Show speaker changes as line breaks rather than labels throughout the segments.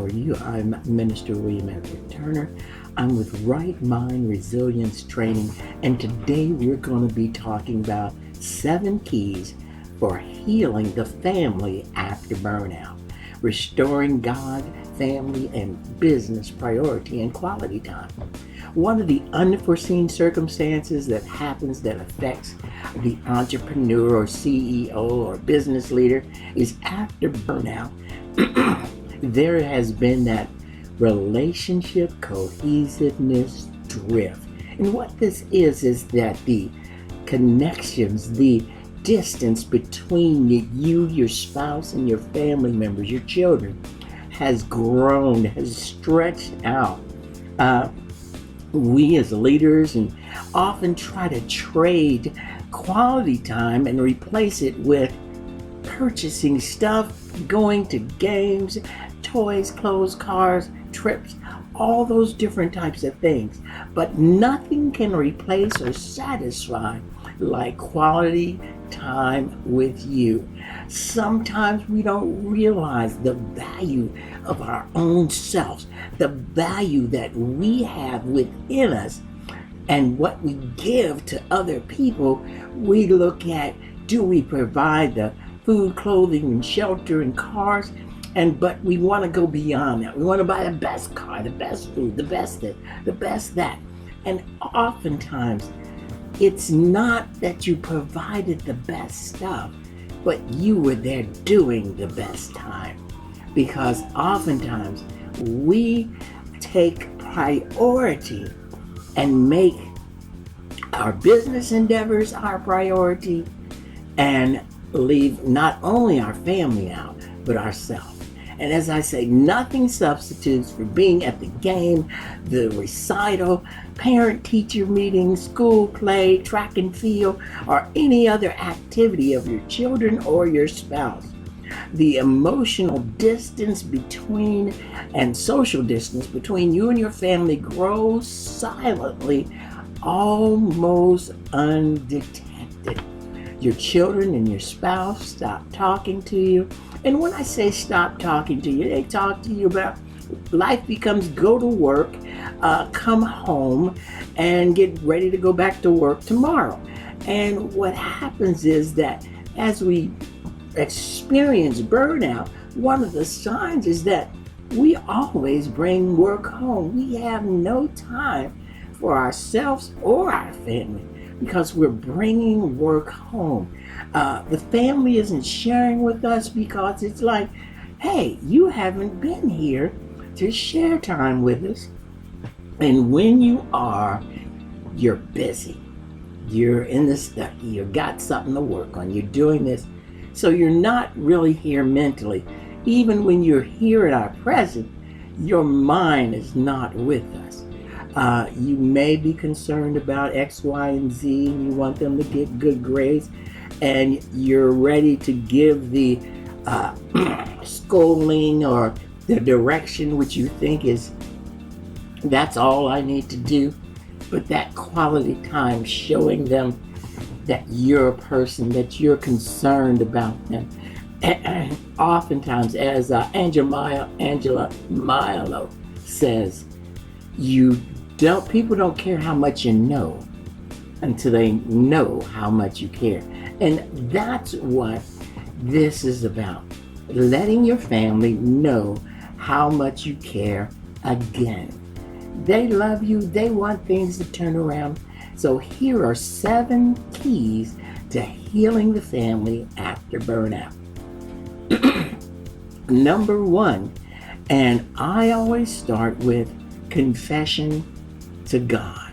are you? I'm Minister William Edward Turner. I'm with Right Mind Resilience Training, and today we're going to be talking about 7 keys for healing the family after burnout, restoring God, family, and business priority and quality time. One of the unforeseen circumstances that happens that affects the entrepreneur or CEO or business leader is after burnout. There has been that relationship cohesiveness drift. And what this is that the connections, the distance between you, your spouse, and your family members, your children, has grown, has stretched out. We as leaders and often try to trade quality time and replace it with purchasing stuff, going to games, toys, clothes, cars, trips, all those different types of things. But nothing can replace or satisfy like quality time with you. Sometimes we don't realize the value of our own selves, the value that we have within us, and what we give to other people. We look at, do we provide the food, clothing, and shelter, and cars? But we want to go beyond that. We want to buy the best car, the best food, the best this, the best that. And oftentimes, it's not that you provided the best stuff, but you were there doing the best time. Because oftentimes, we take priority and make our business endeavors our priority and leave not only our family out, but ourselves. And as I say, nothing substitutes for being at the game, the recital, parent-teacher meeting, school play, track and field, or any other activity of your children or your spouse. The emotional distance between and social distance between you and your family grows silently, almost undetected. Your children and your spouse stop talking to you. And when I say stop talking to you, they talk to you about life becomes go to work, come home, and get ready to go back to work tomorrow. And what happens is that as we experience burnout, one of the signs is that we always bring work home. We have no time for ourselves or our family because we're bringing work home. The family isn't sharing with us because it's like, hey, you haven't been here to share time with us. And when you are, you're busy. You're in the study. You've got something to work on. You're doing this. So you're not really here mentally. Even when you're here at our present, your mind is not with us. You may be concerned about X, Y, and Z, and you want them to get good grades, and you're ready to give the scolding or the direction which you think is, that's all I need to do. But that quality time showing them that you're a person, that you're concerned about them. And oftentimes, as Angela Milo says, people don't care how much you know until they know how much you care. And that's what this is about. Letting your family know how much you care again. They love you. They want things to turn around. So here are 7 keys to healing the family after burnout. Number 1, and I always start with confession to God.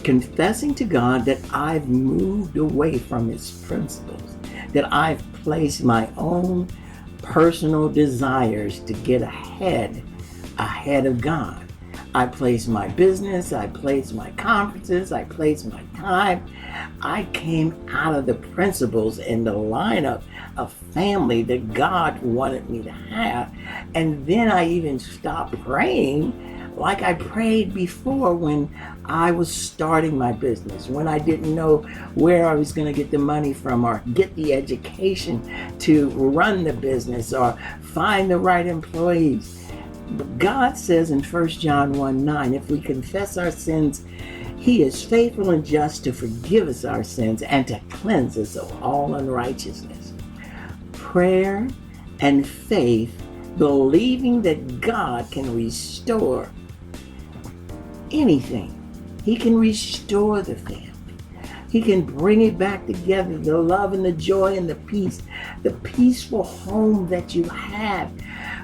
Confessing to God that I've moved away from His principles, that I've placed my own personal desires to get ahead of God. I place my business, I place my conferences, I place my time. I came out of the principles and the lineup of family that God wanted me to have. And then I even stopped praying like I prayed before when I was starting my business, when I didn't know where I was going to get the money from or get the education to run the business or find the right employees. But God says in 1 John 1:9, if we confess our sins, He is faithful and just to forgive us our sins and to cleanse us of all unrighteousness. Prayer and faith, believing that God can restore anything. He can restore the family. He can bring it back together, the love and the joy and the peace. The peaceful home that you have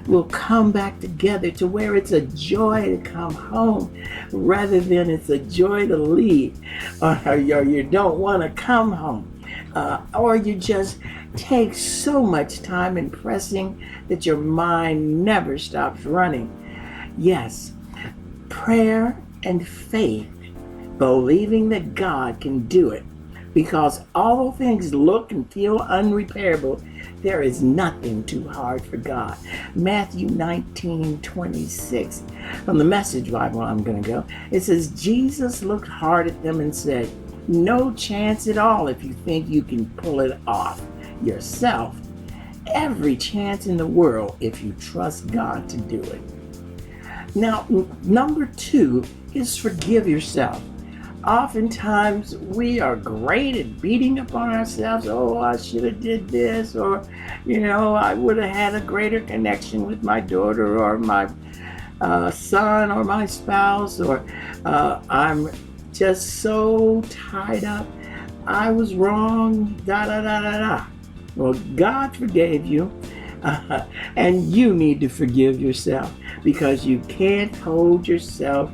will come back together to where it's a joy to come home rather than it's a joy to leave, or you don't want to come home, or you just take so much time in pressing that your mind never stops running. Yes, prayer and faith, believing that God can do it. Because although things look and feel unrepairable, there is nothing too hard for God. Matthew 19:26, from the Message Bible I'm going to go. It says, Jesus looked hard at them and said, no chance at all if you think you can pull it off yourself. Every chance in the world if you trust God to do it. Now, number 2 is forgive yourself. Oftentimes we are great at beating up on ourselves. Oh, I should have did this, or I would have had a greater connection with my daughter or my son or my spouse, or I'm just so tied up. I was wrong, da da da da da. Well, God forgave you, and you need to forgive yourself, because you can't hold yourself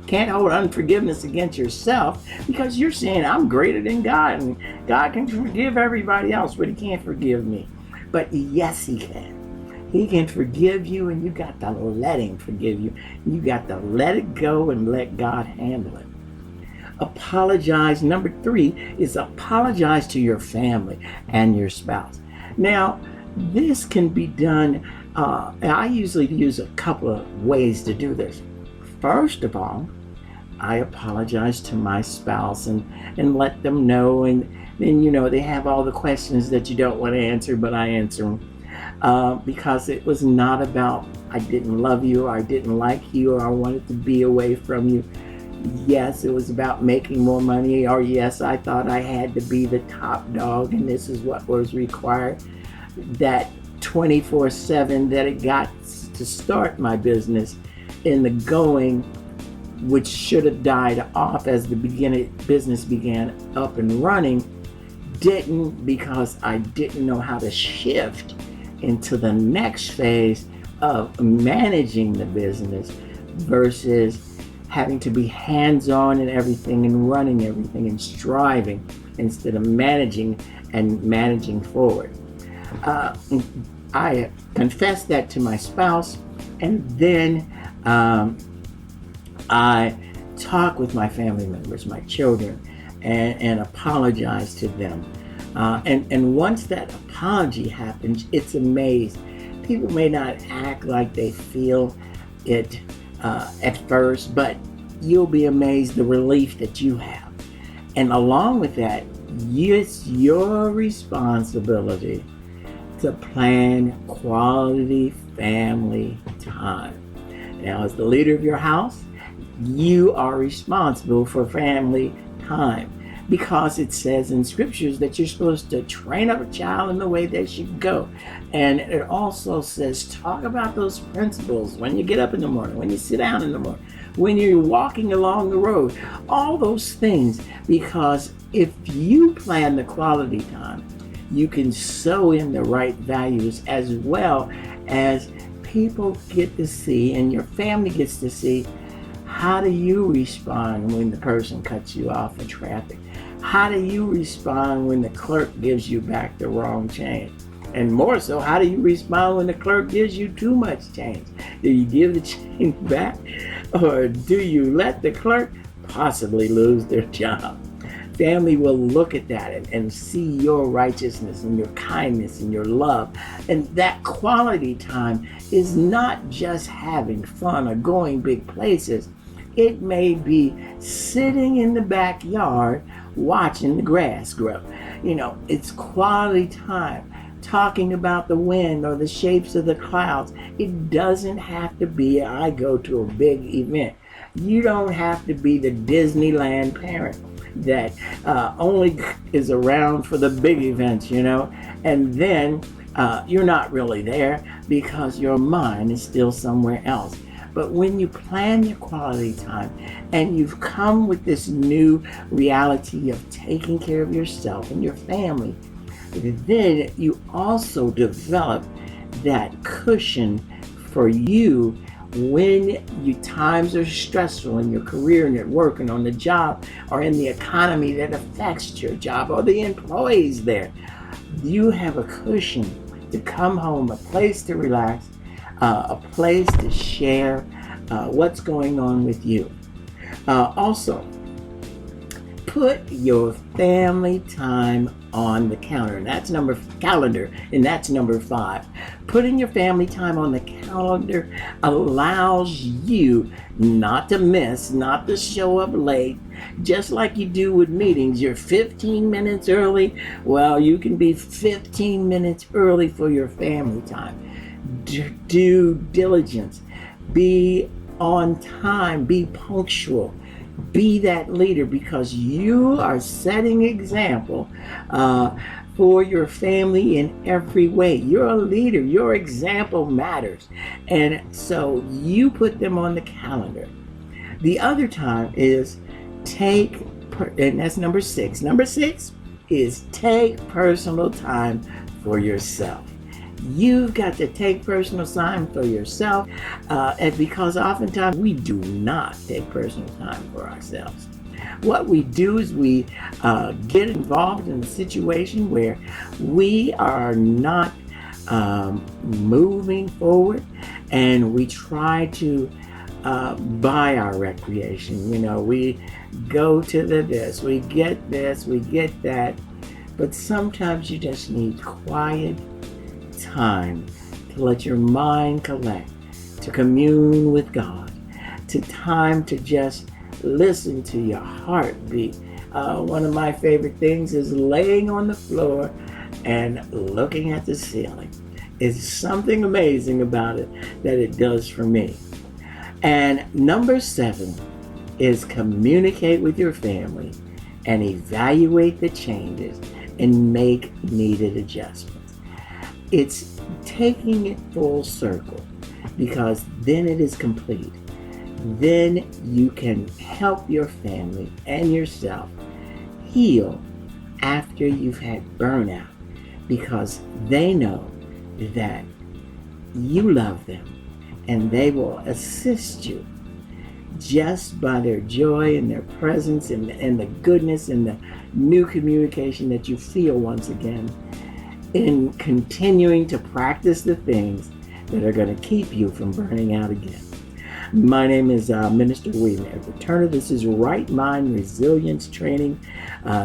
can't hold unforgiveness against yourself, because you're saying I'm greater than God and God can forgive everybody else, but He can't forgive me. But yes, He can. He can forgive you, and you got to let Him forgive you. You got to let it go and let God handle it. Apologize. Number 3 is apologize to your family and your spouse. Now, this can be done. I usually use a couple of ways to do this. First of all, I apologize to my spouse and let them know, and then they have all the questions that you don't want to answer, but I answer them because it was not about I didn't love you, or I didn't like you, or I wanted to be away from you. Yes, it was about making more money, or yes, I thought I had to be the top dog and this is what was required. That 24/7 that it got to start my business in the going, which should have died off as the business began up and running, didn't, because I didn't know how to shift into the next phase of managing the business versus having to be hands-on in everything and running everything and striving instead of managing forward. I confessed that to my spouse, and then I talk with my family members, my children, and apologize to them. And once that apology happens, it's amazing. People may not act like they feel it at first, but you'll be amazed the relief that you have. And along with that, it's your responsibility to plan quality family time. Now, as the leader of your house, you are responsible for family time, because it says in scriptures that you're supposed to train up a child in the way they should go. And it also says talk about those principles when you get up in the morning, when you sit down in the morning, when you're walking along the road, all those things, because if you plan the quality time, you can sow in the right values, as well as people get to see and your family gets to see, how do you respond when the person cuts you off in traffic? How do you respond when the clerk gives you back the wrong change? And more so, how do you respond when the clerk gives you too much change? Do you give the change back, or do you let the clerk possibly lose their job? family will look at that and see your righteousness and your kindness and your love. And that quality time is not just having fun or going big places. It may be sitting in the backyard watching the grass grow. It's quality time, talking about the wind or the shapes of the clouds. It doesn't have to be, I go to a big event. You don't have to be the Disneyland parent that only is around for the big events, and then you're not really there because your mind is still somewhere else. But when you plan your quality time and you've come with this new reality of taking care of yourself and your family, then you also develop that cushion for you when times are stressful in your career and at work and on the job or in the economy that affects your job or the employees there. You have a cushion to come home, a place to relax, a place to share what's going on with you. Also, put your family time on the calendar, and that's number 5. Putting your family time on the calendar allows you not to miss, not to show up late, just like you do with meetings. You're 15 minutes early. Well, you can be 15 minutes early for your family time. Due diligence. Be on time. Be punctual. Be that leader, because you are setting example for your family in every way. You're a leader. Your example matters. And so you put them on the calendar. The other time is and that's number 6. Number 6 is take personal time for yourself. You've got to take personal time for yourself, and because oftentimes we do not take personal time for ourselves. What we do is we get involved in a situation where we are not moving forward, and we try to buy our recreation. We go to this, we get that, but sometimes you just need quiet time to let your mind collect, to commune with God, time to just listen to your heartbeat. One of my favorite things is laying on the floor and looking at the ceiling. It's something amazing about it that it does for me. And number 7 is communicate with your family and evaluate the changes and make needed adjustments. It's taking it full circle, because then it is complete. Then you can help your family and yourself heal after you've had burnout, because they know that you love them and they will assist you just by their joy and their presence and the goodness and the new communication that you feel once again, in continuing to practice the things that are going to keep you from burning out again. My name is Minister William Edward Turner. This is Right Mind Resilience Training.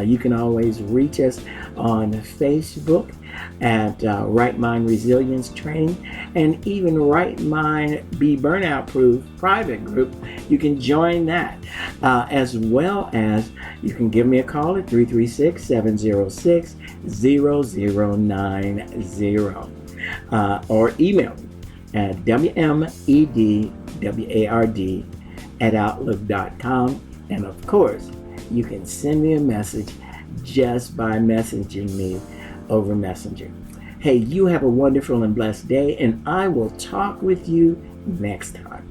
You can always reach us on Facebook at Right Mind Resilience Training, and even Right Mind Be Burnout Proof private group. You can join that, as well as you can give me a call at 336-706-0090, or email me at wmedward@outlook.com. And of course, you can send me a message just by messaging me over Messenger. Hey, you have a wonderful and blessed day, and I will talk with you next time.